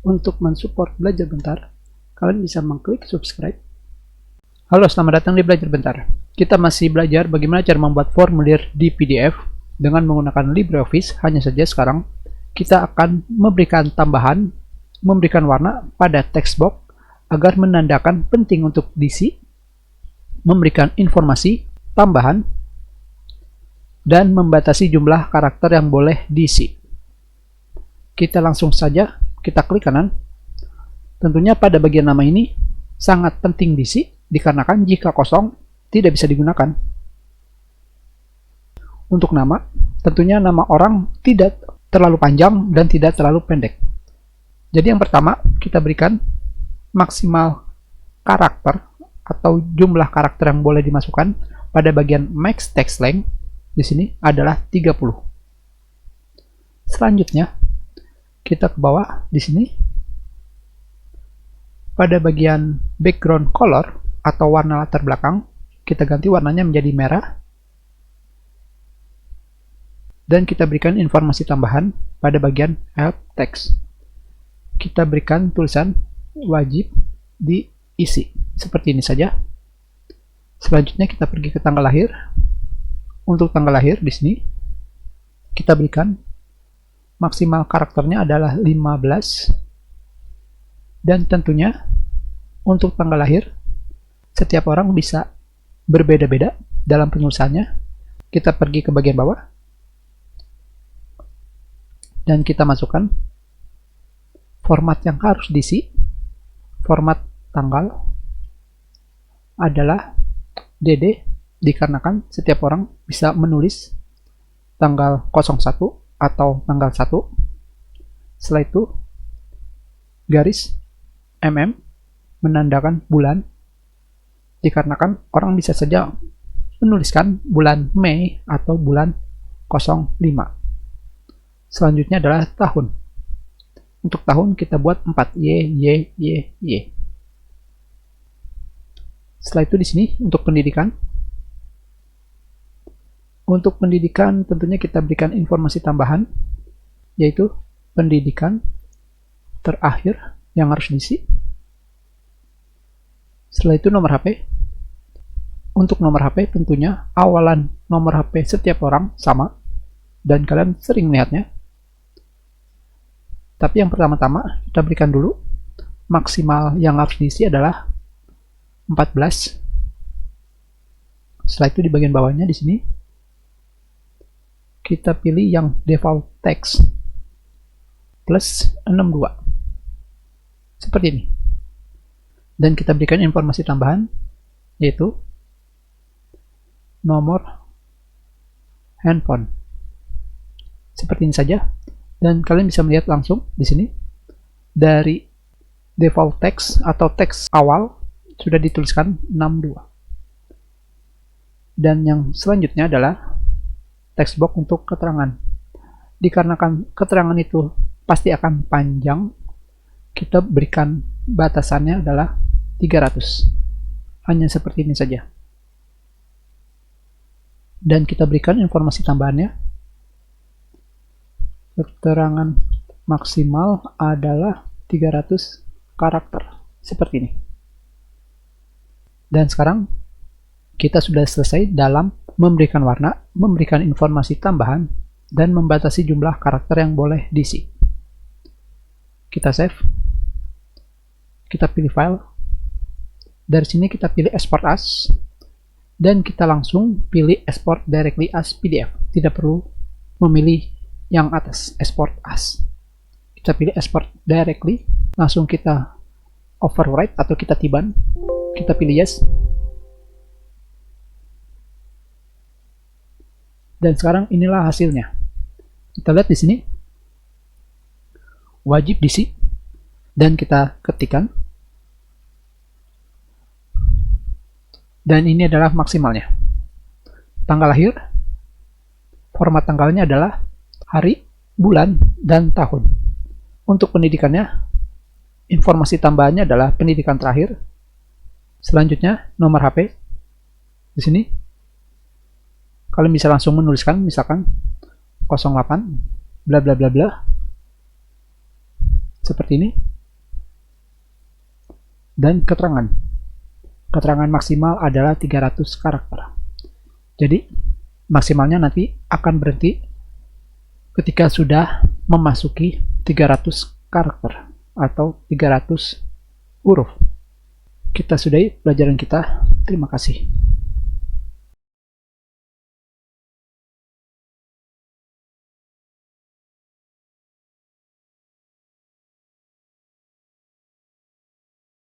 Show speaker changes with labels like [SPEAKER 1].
[SPEAKER 1] Untuk mensupport Belajar Bentar, kalian bisa mengklik subscribe. Halo, selamat datang di Belajar Bentar. Kita masih belajar bagaimana cara membuat formulir di PDF dengan menggunakan LibreOffice. Hanya saja sekarang kita akan memberikan tambahan, memberikan warna pada text box agar menandakan penting untuk diisi, memberikan informasi tambahan, dan membatasi jumlah karakter yang boleh diisi. Kita langsung saja, kita klik kanan. Tentunya pada bagian nama ini sangat penting diisi, dikarenakan jika kosong tidak bisa digunakan. Untuk nama, tentunya nama orang tidak terlalu panjang dan tidak terlalu pendek. Jadi yang pertama, kita berikan maksimal karakter atau jumlah karakter yang boleh dimasukkan pada bagian max text length di sini adalah 30. Selanjutnya, kita ke bawah di sini. Pada bagian background color atau warna latar belakang, kita ganti warnanya menjadi merah. Dan kita berikan informasi tambahan pada bagian help text. Kita berikan tulisan wajib diisi. Seperti ini saja. Selanjutnya kita pergi ke tanggal lahir. Untuk tanggal lahir di sini kita berikan maksimal karakternya adalah 15. Dan tentunya untuk tanggal lahir setiap orang bisa berbeda-beda dalam penulisannya. Kita pergi ke bagian bawah dan kita masukkan format yang harus diisi. Format tanggal adalah DD, dikarenakan setiap orang bisa menulis tanggal 01 atau tanggal 1. Setelah itu garis menandakan bulan, dikarenakan orang bisa saja menuliskan bulan Mei atau bulan 05. Selanjutnya adalah tahun. Untuk tahun kita buat 4 Y. Setelah itu di sini untuk pendidikan. Untuk pendidikan tentunya kita berikan informasi tambahan, yaitu pendidikan terakhir yang harus diisi. Setelah itu nomor HP. Untuk nomor HP tentunya awalan nomor HP setiap orang sama, dan kalian sering melihatnya. Tapi yang pertama-tama kita berikan dulu maksimal yang harus diisi adalah 14. Setelah itu di bagian bawahnya di sini kita pilih yang default text plus 62 seperti ini, dan kita berikan informasi tambahan yaitu nomor handphone seperti ini saja. Dan kalian bisa melihat langsung di sini dari default text atau teks awal sudah dituliskan 62. Dan yang selanjutnya adalah text box untuk keterangan. Dikarenakan keterangan itu pasti akan panjang, kita berikan batasannya adalah 300. Hanya seperti ini saja. Dan kita berikan informasi tambahannya. Keterangan maksimal adalah 300 karakter. Seperti ini. Dan sekarang kita sudah selesai dalam memberikan warna, memberikan informasi tambahan, dan membatasi jumlah karakter yang boleh diisi. Kita save. Kita pilih file. Dari sini kita pilih export as. Dan kita langsung pilih export directly as PDF. Tidak perlu memilih yang atas, export as. Kita pilih export directly. Langsung kita overwrite atau kita tiban. Kita pilih yes. Dan sekarang inilah hasilnya. Kita lihat di sini wajib diisi, dan kita ketikkan. Dan ini adalah maksimalnya. Tanggal lahir, format tanggalnya adalah hari, bulan, dan tahun. Untuk pendidikannya, informasi tambahannya adalah pendidikan terakhir. Selanjutnya nomor HP. Di sini kalian bisa langsung menuliskan misalkan 08 bla bla bla bla seperti ini. dan keterangan. Keterangan maksimal adalah 300 karakter. Jadi, maksimalnya nanti akan berhenti ketika sudah memasuki 300 karakter atau 300 huruf. Kita sudahi pelajaran kita. Terima kasih.